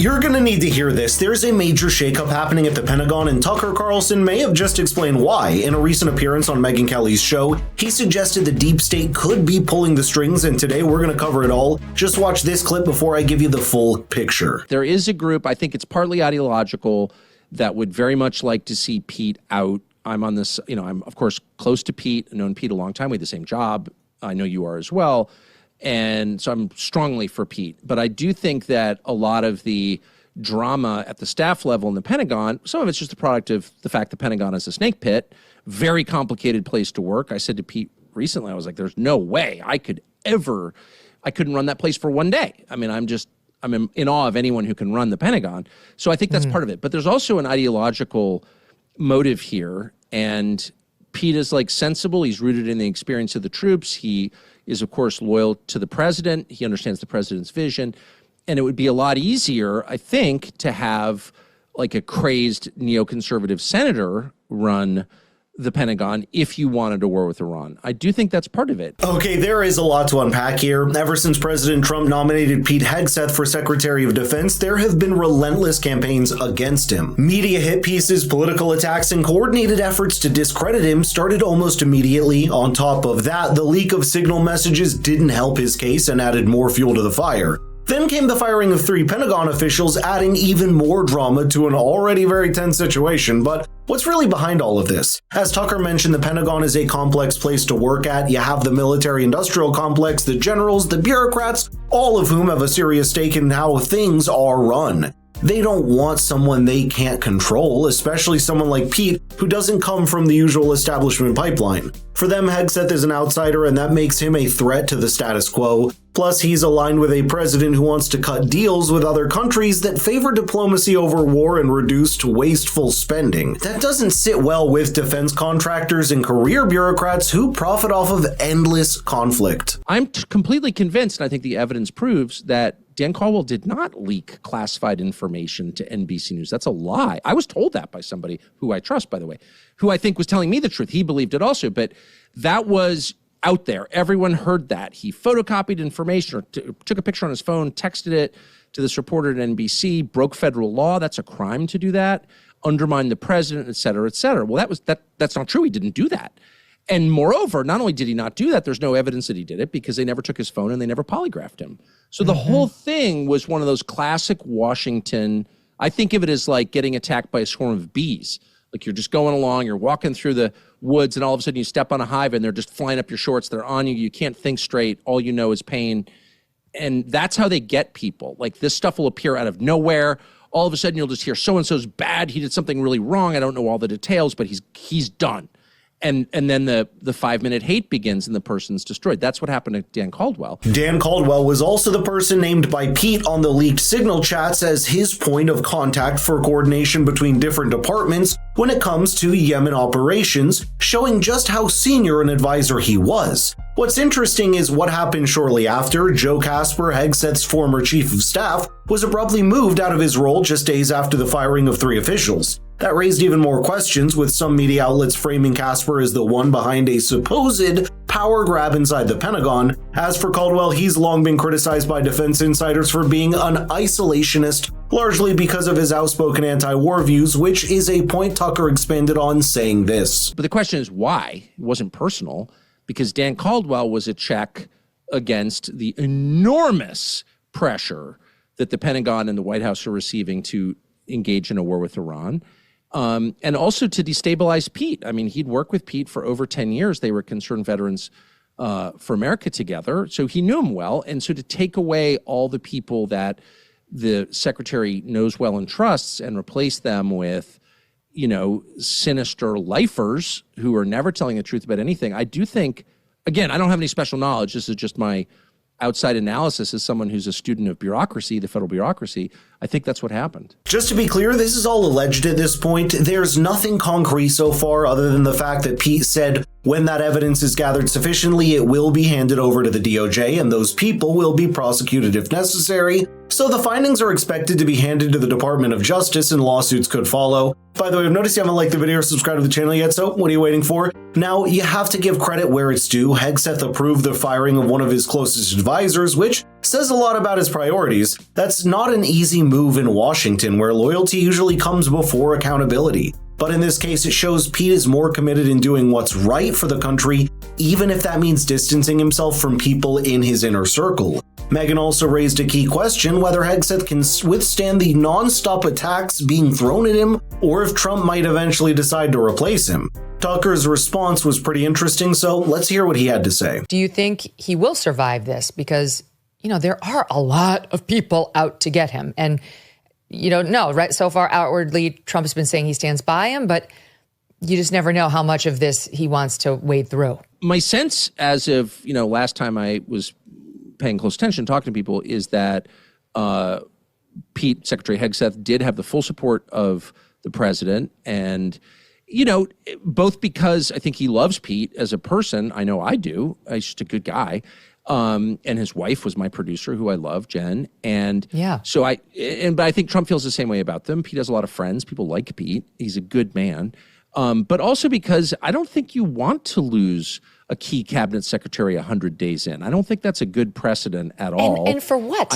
You're gonna need to hear this. There's a major shakeup happening at the Pentagon, and Tucker Carlson may have just explained why. In a recent appearance on Megyn Kelly's show, he suggested the deep state could be pulling the strings, and today we're gonna cover it all. Just watch this clip before I give you the full picture. There is a group, I think it's partly ideological, that would very much like to see Pete out. I'm on this, I'm of course close to Pete, I've known Pete a long time, we had the same job. I know you are as well. And so I'm strongly for Pete. But I do think that a lot of the drama at the staff level in the Pentagon, some of it's just a product of the fact the Pentagon is a snake pit, very complicated place to work. I said to Pete recently, I was like, there's no way I couldn't run that place for one day. I mean, I'm in awe of anyone who can run the Pentagon. So I think that's part of it. But there's also an ideological motive here. And Pete is sensible. He's rooted in the experience of the troops. He is, of course, loyal to the president. He understands the president's vision. And it would be a lot easier, I think, to have a crazed neoconservative senator run the Pentagon if you wanted a war with Iran. I do think that's part of it. Okay, there is a lot to unpack here. Ever since President Trump nominated Pete Hegseth for Secretary of Defense, there have been relentless campaigns against him. Media hit pieces, political attacks, and coordinated efforts to discredit him started almost immediately. On top of that, the leak of signal messages didn't help his case and added more fuel to the fire. Then came the firing of 3 Pentagon officials, adding even more drama to an already very tense situation. But what's really behind all of this? As Tucker mentioned, the Pentagon is a complex place to work at. You have the military-industrial complex, the generals, the bureaucrats, all of whom have a serious stake in how things are run. They don't want someone they can't control, especially someone like Pete, who doesn't come from the usual establishment pipeline. For them, Hegseth is an outsider, and that makes him a threat to the status quo. Plus, he's aligned with a president who wants to cut deals with other countries that favor diplomacy over war and reduced wasteful spending. That doesn't sit well with defense contractors and career bureaucrats who profit off of endless conflict. I'm completely convinced, and I think the evidence proves, that Dan Caldwell did not leak classified information to NBC News. That's a lie. I was told that by somebody who I trust, by the way, who I think was telling me the truth. He believed it also, but that was out there. Everyone heard that. He photocopied information or took a picture on his phone, texted it to this reporter at NBC, broke federal law. That's a crime to do that. Undermined the president, et cetera, et cetera. Well, that's not true. He didn't do that. And moreover, not only did he not do that, there's no evidence that he did it because they never took his phone and they never polygraphed him. So the whole thing was one of those classic Washington, I think of it as like getting attacked by a swarm of bees. Like you're just going along, you're walking through the woods, and all of a sudden you step on a hive and they're just flying up your shorts. They're on you. You can't think straight. All you know is pain. And that's how they get people. Like this stuff will appear out of nowhere. All of a sudden you'll just hear so-and-so's bad. He did something really wrong. I don't know all the details, but he's done. And then the 5-minute hate begins and the person's destroyed. That's what happened to Dan Caldwell. Dan Caldwell was also the person named by Pete on the leaked signal chats as his point of contact for coordination between different departments when it comes to Yemen operations, showing just how senior an advisor he was. What's interesting is what happened shortly after. Joe Casper, Hegseth's former chief of staff, was abruptly moved out of his role just days after the firing of 3 officials. That raised even more questions, with some media outlets framing Casper as the one behind a supposed power grab inside the Pentagon. As for Caldwell, he's long been criticized by defense insiders for being an isolationist, largely because of his outspoken anti-war views, which is a point Tucker expanded on, saying this. But the question is why? It wasn't personal, because Dan Caldwell was a check against the enormous pressure that the Pentagon and the White House are receiving to engage in a war with Iran. And also to destabilize Pete. I mean, he'd worked with Pete for over 10 years. They were Concerned Veterans for America together. So he knew him well. And so to take away all the people that the secretary knows well and trusts and replace them with, sinister lifers who are never telling the truth about anything. I do think, again, I don't have any special knowledge. This is just my outside analysis as someone who's a student of bureaucracy, the federal bureaucracy. I think that's what happened. Just to be clear, this is all alleged at this point. There's nothing concrete so far other than the fact that Pete said when that evidence is gathered sufficiently, it will be handed over to the DOJ and those people will be prosecuted if necessary. So the findings are expected to be handed to the Department of Justice and lawsuits could follow. By the way, I've noticed you haven't liked the video or subscribed to the channel yet, so what are you waiting for? Now, you have to give credit where it's due. Hegseth approved the firing of one of his closest advisors, which says a lot about his priorities. That's not an easy move in Washington, where loyalty usually comes before accountability. But in this case, it shows Pete is more committed in doing what's right for the country, even if that means distancing himself from people in his inner circle. Megyn also raised a key question whether Hegseth can withstand the non-stop attacks being thrown at him, or if Trump might eventually decide to replace him. Tucker's response was pretty interesting, so let's hear what he had to say. Do you think he will survive this? Because, there are a lot of people out to get him. And you don't know, right? So far, outwardly, Trump has been saying he stands by him, but you just never know how much of this he wants to wade through. My sense as of, last time I was paying close attention, talking to people, is that Secretary Hegseth did have the full support of the president. And, both because I think he loves Pete as a person. I know I do. He's just a good guy. And his wife was my producer, who I love, Jen. And yeah. So but I think Trump feels the same way about them. Pete has a lot of friends. People like Pete. He's a good man. But also because I don't think you want to lose a key cabinet secretary 100 days in. I don't think that's a good precedent at all. And for what?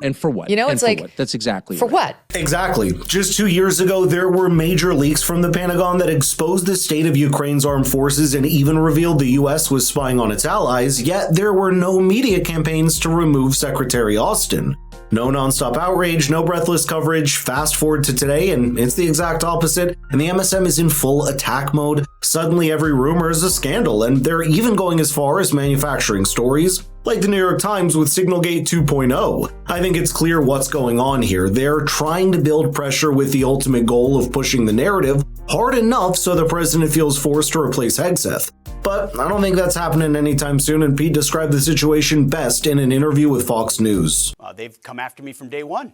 And for what? It's like, what? That's exactly for right. what? Exactly. Just 2 years ago, there were major leaks from the Pentagon that exposed the state of Ukraine's armed forces and even revealed the U.S. was spying on its allies, yet there were no media campaigns to remove Secretary Austin. No nonstop outrage, no breathless coverage. Fast forward to today, and it's the exact opposite, and the MSM is in full attack mode. Suddenly, every rumor is a scandal, and they're even going as far as manufacturing stories, like the New York Times with Signalgate 2.0. I think it's clear what's going on here. They're trying to build pressure with the ultimate goal of pushing the narrative hard enough so the president feels forced to replace Hegseth. But I don't think that's happening anytime soon, and Pete described the situation best in an interview with Fox News. They've come after me from day one,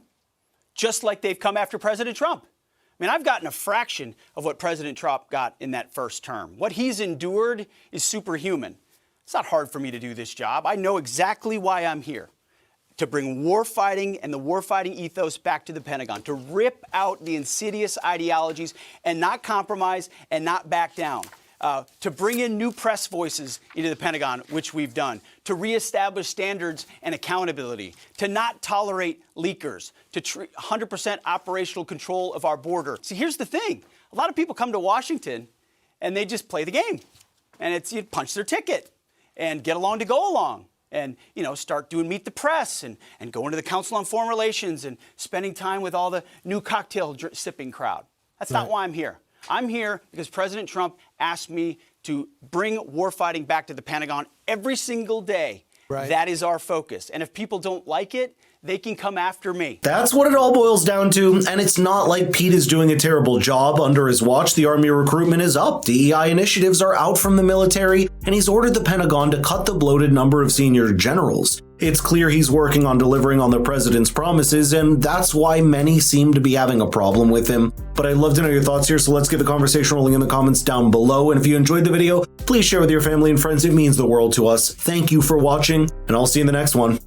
just like they've come after President Trump. I mean, I've gotten a fraction of what President Trump got in that first term. What he's endured is superhuman. It's not hard for me to do this job. I know exactly why I'm here. To bring warfighting and the warfighting ethos back to the Pentagon, to rip out the insidious ideologies and not compromise and not back down. To bring in new press voices into the Pentagon, which we've done, to reestablish standards and accountability, to not tolerate leakers, to 100% operational control of our border. See, here's the thing. A lot of people come to Washington and they just play the game. And it's you punch their ticket and get along to go along. And, start doing Meet the Press and going to the Council on Foreign Relations and spending time with all the new cocktail sipping crowd. That's not why I'm here. I'm here because President Trump asked me to bring warfighting back to the Pentagon every single day. Right. That is our focus. And if people don't like it, they can come after me. That's what it all boils down to, and it's not like Pete is doing a terrible job. Under his watch, the Army recruitment is up, DEI initiatives are out from the military, and he's ordered the Pentagon to cut the bloated number of senior generals. It's clear he's working on delivering on the president's promises, and that's why many seem to be having a problem with him. But I'd love to know your thoughts here, so let's get the conversation rolling in the comments down below. And if you enjoyed the video, please share with your family and friends. It means the world to us. Thank you for watching, and I'll see you in the next one.